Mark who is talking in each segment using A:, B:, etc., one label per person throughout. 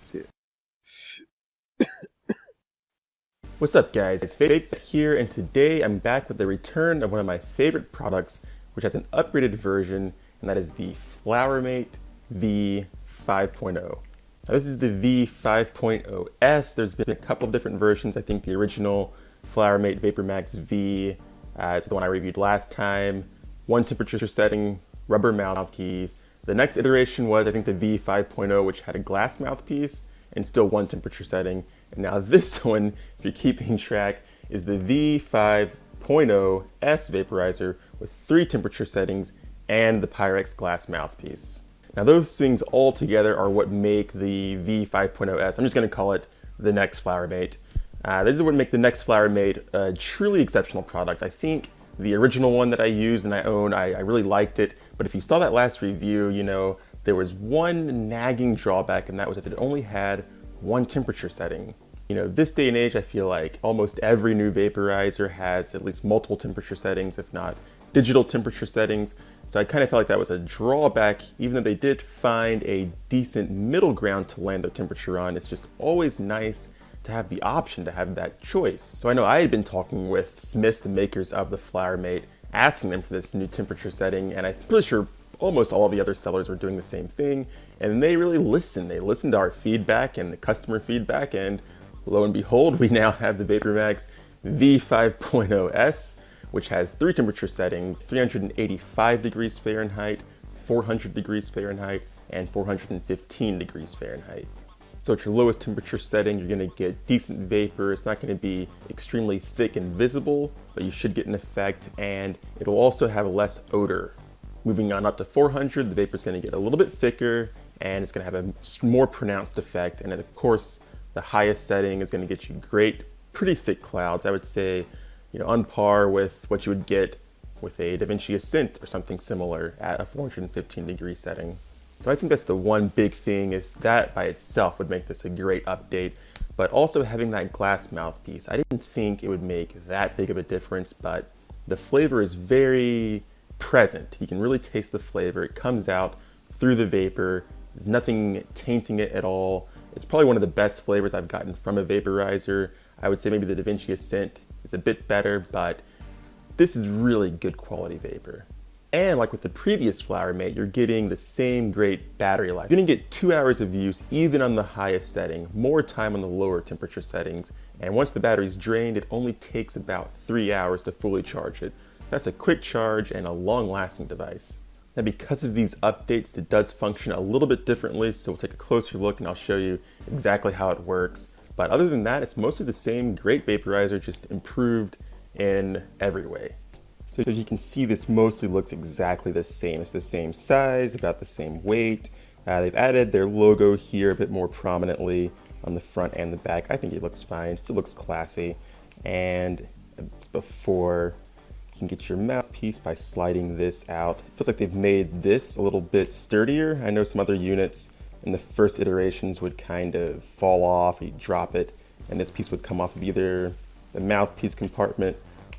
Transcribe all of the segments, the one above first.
A: That's it.
B: What's up guys, it's Vape here, and today I'm back with the return of one of my favorite products, which has an upgraded version, and that is the Flowermate V5.0. Now this is the V5.0S. There's been a couple of different versions. I think the original Flowermate Vapormax V is the one I reviewed last time. One temperature setting, rubber mouthpiece. The next iteration was, I think, the V5.0, which had a glass mouthpiece and still one temperature setting. And now this one, if you're keeping track, is the V5.0S Vaporizer with 3 temperature settings and the pyrex glass mouthpiece. Now those things all together are what make the V5.0S, I'm just going to call it the next Flowermate. This is what make the next Flowermate a truly exceptional product. I think the original one that I used and I own, I really liked it, but if you saw that last review, you know, there was one nagging drawback, and that was that it only had one temperature setting. You know, this day and age, I feel like almost every new vaporizer has at least multiple temperature settings, if not digital temperature settings. So I kind of felt like that was a drawback, even though they did find a decent middle ground to land their temperature on. It's just always nice to have the option to have that choice. So I know I had been talking with Smiths, the makers of the Flowermate, asking them for this new temperature setting, and I'm pretty sure almost all the other sellers were doing the same thing, and they really listened. They listened to our feedback and the customer feedback, and lo and behold, we now have the Vapormax V5.0S, which has 3 temperature settings: 385 degrees Fahrenheit, 400 degrees Fahrenheit, and 415 degrees Fahrenheit. So at your lowest temperature setting, you're gonna get decent vapor. It's not gonna be extremely thick and visible, but you should get an effect, and it'll also have less odor. Moving on up to 400, the vapor is going to get a little bit thicker, and it's going to have a more pronounced effect. And of course, the highest setting is going to get you great, pretty thick clouds. I would say, you know, on par with what you would get with a DaVinci Ascent or something similar at a 415 degree setting. So I think that's the one big thing, is that by itself would make this a great update. But also having that glass mouthpiece, I didn't think it would make that big of a difference, but the flavor is very present. You can really taste the flavor. It comes out through the vapor. There's nothing tainting it at all. It's probably one of the best flavors I've gotten from a vaporizer. I would say maybe the DaVinci Ascent is a bit better, but this is really good quality vapor. And like with the previous Flowermate, you're getting the same great battery life. You're gonna get 2 hours of use even on the highest setting, more time on the lower temperature settings. And once the battery's drained, it only takes about 3 hours to fully charge it. That's a quick charge and a long-lasting device. Now because of these updates, it does function a little bit differently, so we'll take a closer look and I'll show you exactly how it works. But other than that, it's mostly the same great vaporizer, just improved in every way. So as you can see, this mostly looks exactly the same. It's the same size, about the same weight. They've added their logo here a bit more prominently on the front and the back. I think it looks fine, still looks classy. And before, you can get your mouthpiece by sliding this out. It feels like they've made this a little bit sturdier. I know some other units in the first iterations would kind of fall off, you'd drop it, and this piece would come off of either the mouthpiece compartment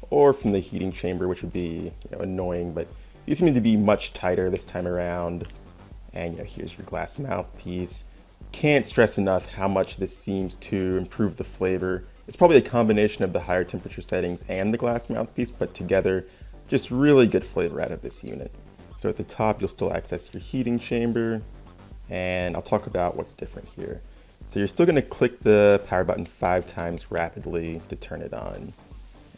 B: or from the heating chamber, which would be, you know, annoying, but these seem to be much tighter this time around. And, you know, here's your glass mouthpiece. Can't stress enough how much this seems to improve the flavor. It's probably a combination of the higher temperature settings and the glass mouthpiece, but together, just really good flavor out of this unit. So at the top, you'll still access your heating chamber, and I'll talk about what's different here. So you're still gonna click the power button 5 times rapidly to turn it on,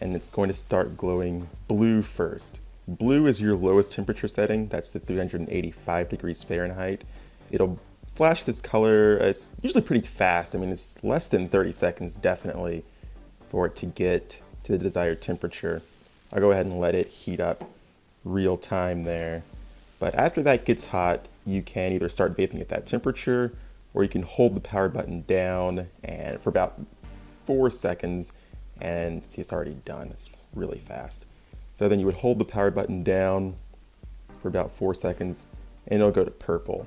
B: and it's going to start glowing blue first. Blue is your lowest temperature setting. That's the 385 degrees Fahrenheit. It'll flash this color. It's usually pretty fast. I mean, it's less than 30 seconds definitely for it to get to the desired temperature. I'll go ahead and let it heat up real time there. But after that gets hot, you can either start vaping at that temperature, or you can hold the power button down and for about 4 seconds, and see, it's already done. It's really fast. So then you would hold the power button down for about 4 seconds, and it'll go to purple.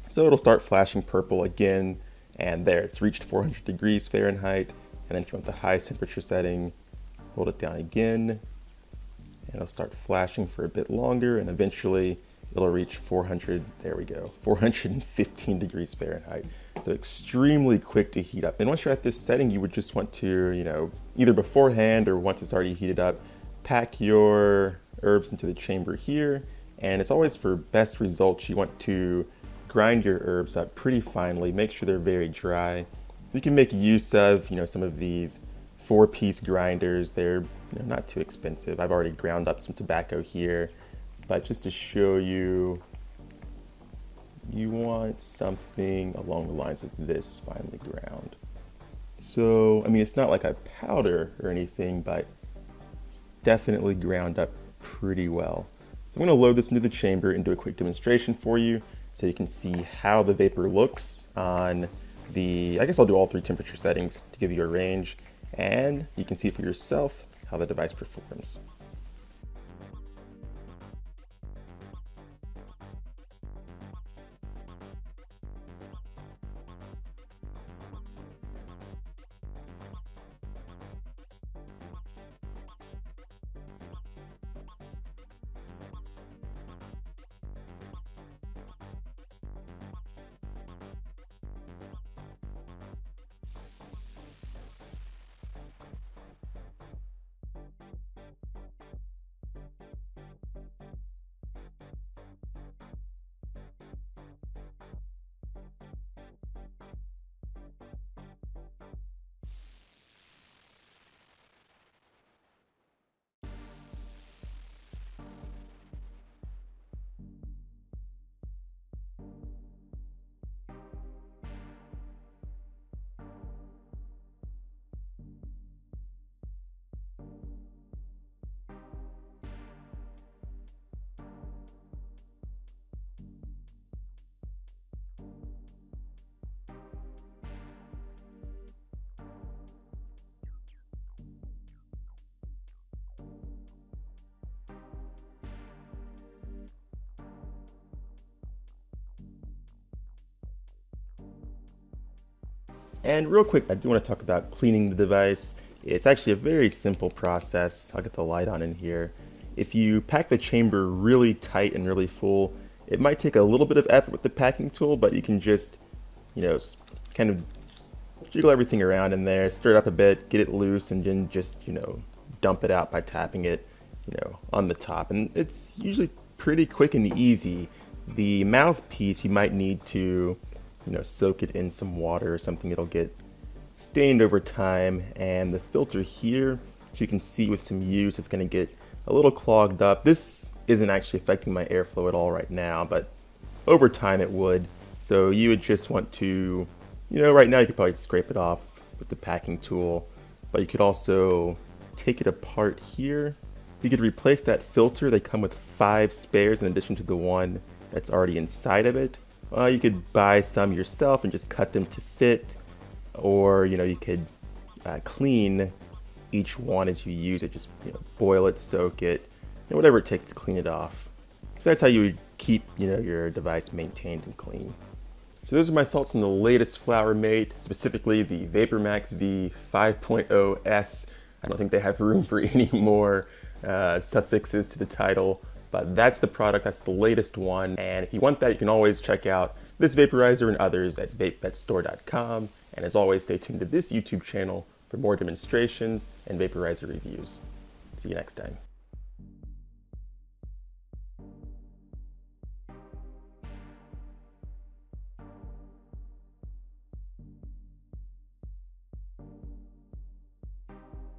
B: So it'll start flashing purple again, and there, it's reached 400 degrees Fahrenheit. And then if you want the highest temperature setting, hold it down again, and it'll start flashing for a bit longer, and eventually it'll reach 400, there we go, 415 degrees Fahrenheit. So extremely quick to heat up. And once you're at this setting, you would just want to, either beforehand or once it's already heated up, pack your herbs into the chamber here. And it's always for best results, you want to grind your herbs up pretty finely, make sure they're very dry. You can make use of, some of these 4-piece grinders. They're not too expensive. I've already ground up some tobacco here, but just to show you, you want something along the lines of this finely ground. So, it's not like a powder or anything, but it's definitely ground up pretty well. So I'm going to load this into the chamber and do a quick demonstration for you so you can see how the vapor looks on I guess I'll do all 3 temperature settings to give you a range, and you can see for yourself how the device performs. And real quick, I do want to talk about cleaning the device. It's actually a very simple process. I'll get the light on in here. If you pack the chamber really tight and really full, it might take a little bit of effort with the packing tool, but you can just, kind of jiggle everything around in there, stir it up a bit, get it loose, and then just, dump it out by tapping it, on the top. And it's usually pretty quick and easy. The mouthpiece, you might need to soak it in some water or something. It'll get stained over time. And the filter here, as you can see with some use, it's going to get a little clogged up. This isn't actually affecting my airflow at all right now, but over time it would. So you would just want to, right now you could probably scrape it off with the packing tool, but you could also take it apart here. You could replace that filter. They come with 5 spares in addition to the one that's already inside of it. You could buy some yourself and just cut them to fit, or you could clean each one as you use it. Just boil it, soak it, whatever it takes to clean it off. So that's how you would keep your device maintained and clean. So those are my thoughts on the latest Flowermate, specifically the Vapormax V5.0S. I don't think they have room for any more suffixes to the title. But that's the product, that's the latest one. And if you want that, you can always check out this vaporizer and others at vapebetstore.com. And as always, stay tuned to this YouTube channel for more demonstrations and vaporizer reviews. See you next time.